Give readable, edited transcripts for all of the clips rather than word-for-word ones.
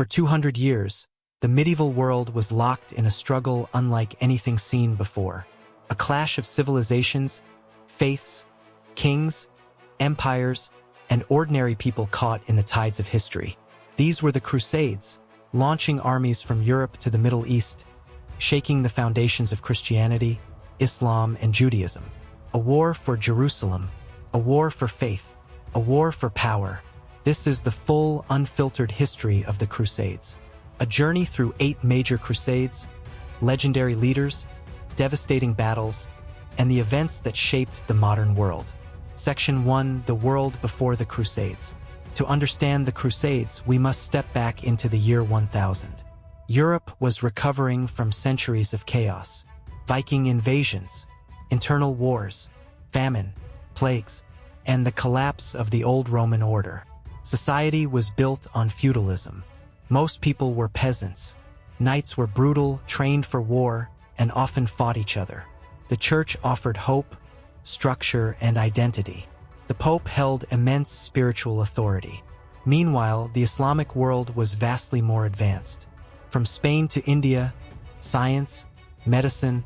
For 200 years, the medieval world was locked in a struggle unlike anything seen before. A clash of civilizations, faiths, kings, empires, and ordinary people caught in the tides of history. These were the Crusades, launching armies from Europe to the Middle East, shaking the foundations of Christianity, Islam, and Judaism. A war for Jerusalem, a war for faith, a war for power. This is the full, unfiltered history of the Crusades. A journey through 8 major crusades, legendary leaders, devastating battles, and the events that shaped the modern world. Section 1: The World Before the Crusades. To understand the Crusades, we must step back into the year 1000. Europe was recovering from centuries of chaos. Viking invasions, internal wars, famine, plagues, and the collapse of the old Roman order. Society was built on feudalism. Most people were peasants. Knights were brutal, trained for war, and often fought each other. The church offered hope, structure, and identity. The Pope held immense spiritual authority. Meanwhile, the Islamic world was vastly more advanced. From Spain to India, science, medicine,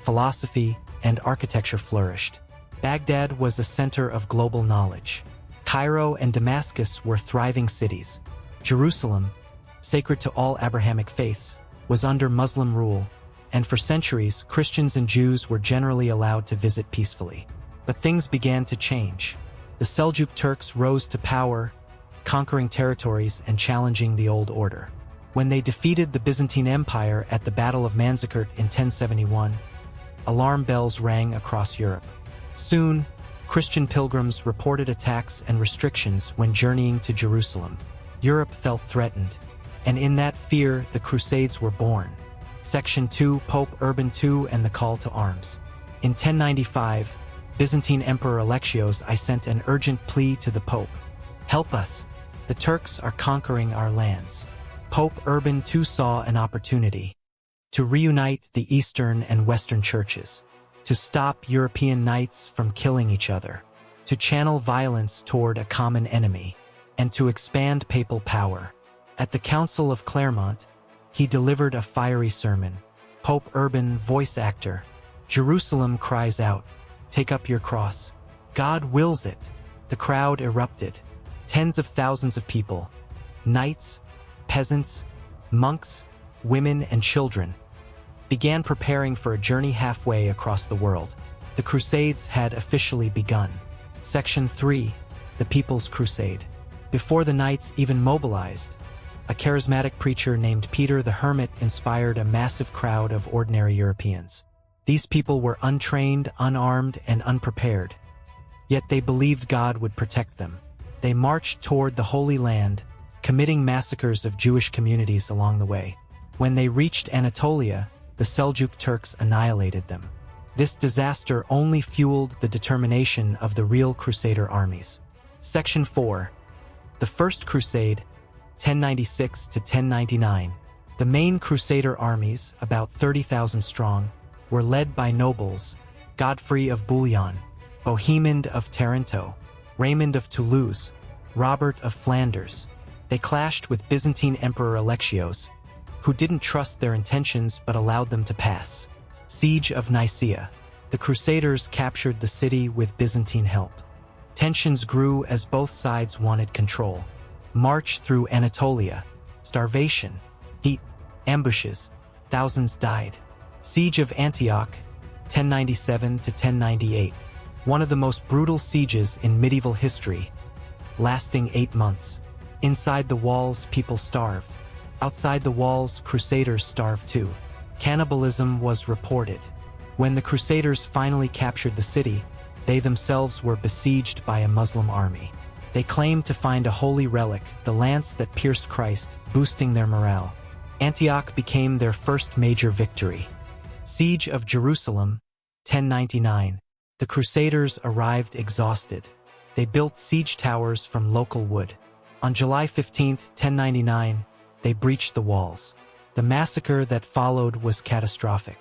philosophy, and architecture flourished. Baghdad was a center of global knowledge. Cairo and Damascus were thriving cities. Jerusalem, sacred to all Abrahamic faiths, was under Muslim rule, and for centuries, Christians and Jews were generally allowed to visit peacefully. But things began to change. The Seljuk Turks rose to power, conquering territories and challenging the old order. When they defeated the Byzantine Empire at the Battle of Manzikert in 1071, alarm bells rang across Europe. Soon, Christian pilgrims reported attacks and restrictions when journeying to Jerusalem. Europe felt threatened, and in that fear, the Crusades were born. Section 2: Pope Urban II and the Call to Arms. In 1095, Byzantine Emperor Alexios I sent an urgent plea to the Pope. "Help us! The Turks are conquering our lands." Pope Urban II saw an opportunity to reunite the Eastern and Western churches, to stop European knights from killing each other, to channel violence toward a common enemy, and to expand papal power. At the Council of Clermont, he delivered a fiery sermon. Pope Urban, voice actor: "Jerusalem cries out, take up your cross. God wills it." The crowd erupted. Tens of thousands of people, knights, peasants, monks, women, and children, began preparing for a journey halfway across the world. The Crusades had officially begun. Section 3: The People's Crusade. Before the knights even mobilized, a charismatic preacher named Peter the Hermit inspired a massive crowd of ordinary Europeans. These people were untrained, unarmed, and unprepared, yet they believed God would protect them. They marched toward the Holy Land, committing massacres of Jewish communities along the way. When they reached Anatolia, the Seljuk Turks annihilated them. This disaster only fueled the determination of the real Crusader armies. Section 4: The First Crusade, 1096 to 1099. The main Crusader armies, about 30,000 strong, were led by nobles: Godfrey of Bouillon, Bohemond of Taranto, Raymond of Toulouse, Robert of Flanders. They clashed with Byzantine Emperor Alexios, who didn't trust their intentions but allowed them to pass. Siege of Nicaea. The Crusaders captured the city with Byzantine help. Tensions grew as both sides wanted control. March through Anatolia. Starvation, heat, ambushes. Thousands died. Siege of Antioch, 1097 to 1098. One of the most brutal sieges in medieval history, lasting 8 months. Inside the walls, people starved. Outside the walls, Crusaders starved too. Cannibalism was reported. When the Crusaders finally captured the city, they themselves were besieged by a Muslim army. They claimed to find a holy relic, the lance that pierced Christ, boosting their morale. Antioch became their first major victory. Siege of Jerusalem, 1099. The Crusaders arrived exhausted. They built siege towers from local wood. On July 15, 1099, they breached the walls. The massacre that followed was catastrophic.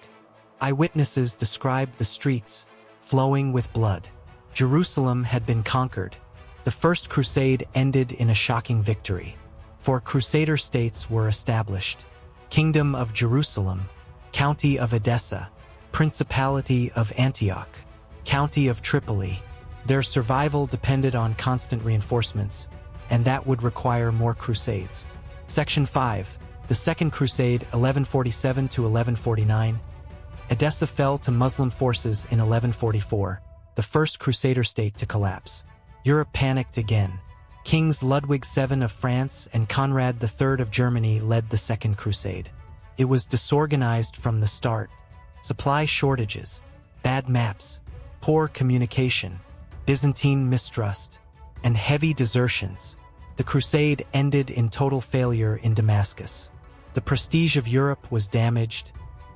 Eyewitnesses described the streets, flowing with blood. Jerusalem had been conquered. The First Crusade ended in a shocking victory. 4 Crusader states were established: Kingdom of Jerusalem, County of Edessa, Principality of Antioch, County of Tripoli. Their survival depended on constant reinforcements, and that would require more crusades. Section 5. The Second Crusade, 1147 to 1149. Edessa fell to Muslim forces in 1144, the first Crusader state to collapse. Europe panicked again. Kings Ludwig VII of France and Conrad III of Germany led the Second Crusade. It was disorganized from the start. Supply shortages, bad maps, poor communication, Byzantine mistrust, and heavy desertions. The crusade ended in total failure in Damascus. The prestige of Europe was damaged,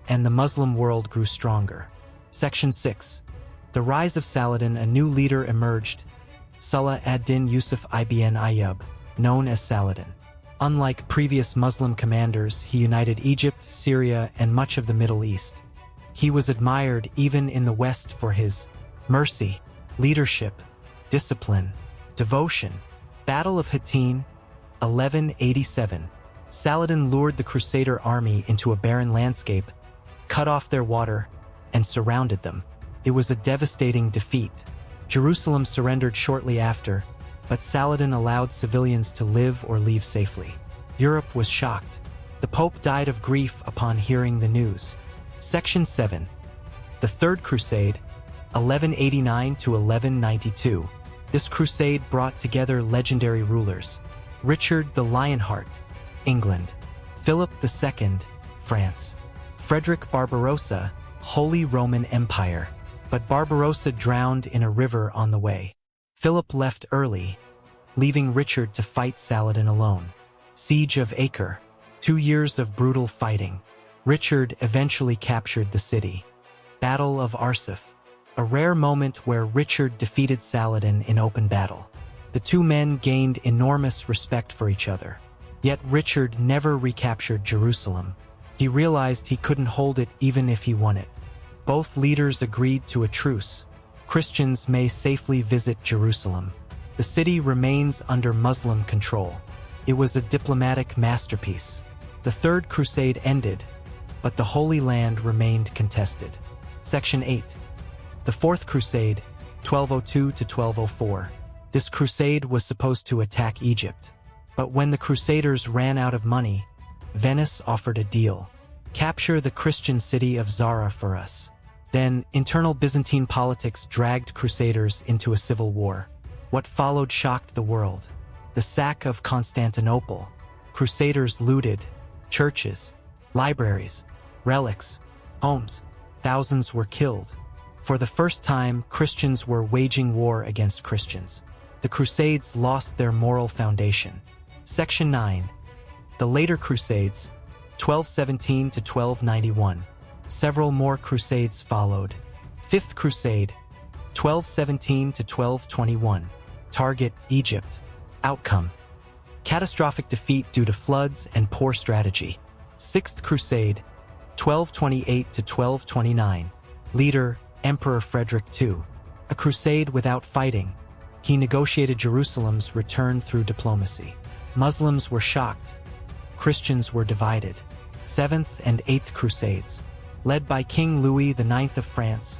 and the Muslim world grew stronger. Section 6. The rise of Saladin. A new leader emerged, Salah ad-Din Yusuf ibn Ayyub, known as Saladin. Unlike previous Muslim commanders, he united Egypt, Syria, and much of the Middle East. He was admired even in the West for his mercy, leadership, discipline, devotion. Battle of Hattin, 1187. Saladin lured the Crusader army into a barren landscape, cut off their water, and surrounded them. It was a devastating defeat. Jerusalem surrendered shortly after, but Saladin allowed civilians to live or leave safely. Europe was shocked. The Pope died of grief upon hearing the news. Section 7. The Third Crusade, 1189 to 1192. This crusade brought together legendary rulers: Richard the Lionheart, England; Philip II, France; Frederick Barbarossa, Holy Roman Empire. But Barbarossa drowned in a river on the way. Philip left early, leaving Richard to fight Saladin alone. Siege of Acre. 2 years of brutal fighting. Richard eventually captured the city. Battle of Arsuf. A rare moment where Richard defeated Saladin in open battle. The two men gained enormous respect for each other. Yet Richard never recaptured Jerusalem. He realized he couldn't hold it even if he won it. Both leaders agreed to a truce. Christians may safely visit Jerusalem. The city remains under Muslim control. It was a diplomatic masterpiece. The Third Crusade ended, but the Holy Land remained contested. Section 8. The Fourth Crusade, 1202 to 1204. This crusade was supposed to attack Egypt. But when the Crusaders ran out of money, Venice offered a deal. Capture the Christian city of Zara for us. Then, internal Byzantine politics dragged Crusaders into a civil war. What followed shocked the world. The sack of Constantinople. Crusaders looted churches, libraries, relics, homes. Thousands were killed. For the first time, Christians were waging war against Christians. The Crusades lost their moral foundation. Section 9. The later Crusades, 1217 to 1291. Several more crusades followed. Fifth Crusade, 1217 to 1221. Target: Egypt. Outcome: catastrophic defeat due to floods and poor strategy. Sixth Crusade, 1228 to 1229. Leader: Emperor Frederick II. A crusade without fighting. He negotiated Jerusalem's return through diplomacy. Muslims were shocked. Christians were divided. Seventh and Eighth Crusades, led by King Louis IX of France,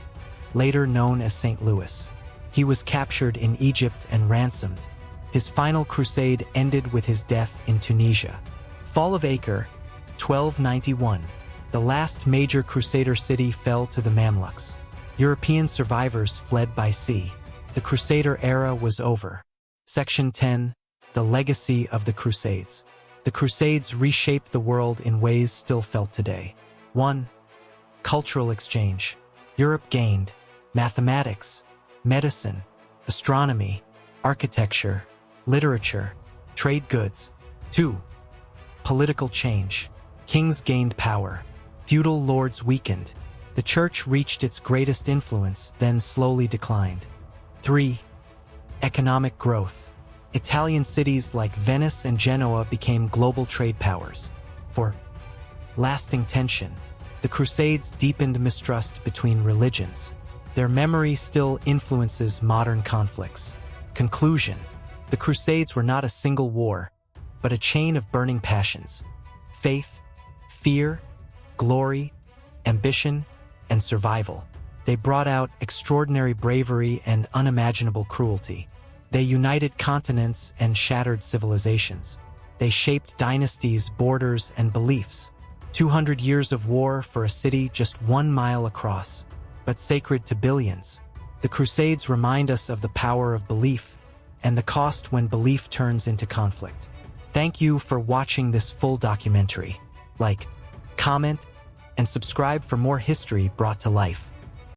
later known as St. Louis. He was captured in Egypt and ransomed. His final crusade ended with his death in Tunisia. Fall of Acre, 1291. The last major Crusader city fell to the Mamluks. European survivors fled by sea. The Crusader era was over. Section 10. The legacy of the Crusades. The Crusades reshaped the world in ways still felt today. 1. Cultural exchange. Europe gained mathematics, medicine, astronomy, architecture, literature, trade goods. 2. Political change. Kings gained power. Feudal lords weakened. The church reached its greatest influence, then slowly declined. 3. Economic growth. Italian cities like Venice and Genoa became global trade powers. 4. Lasting tension. The Crusades deepened mistrust between religions. Their memory still influences modern conflicts. Conclusion. The Crusades were not a single war. but a chain of burning passions: faith, fear, glory, ambition, and survival. They brought out extraordinary bravery and unimaginable cruelty. They united continents and shattered civilizations. They shaped dynasties, borders, and beliefs. 200 years of war for a city just 1 mile across, but sacred to billions. The Crusades remind us of the power of belief and the cost when belief turns into conflict. Thank you for watching this full documentary. Like, comment, and subscribe for more history brought to life.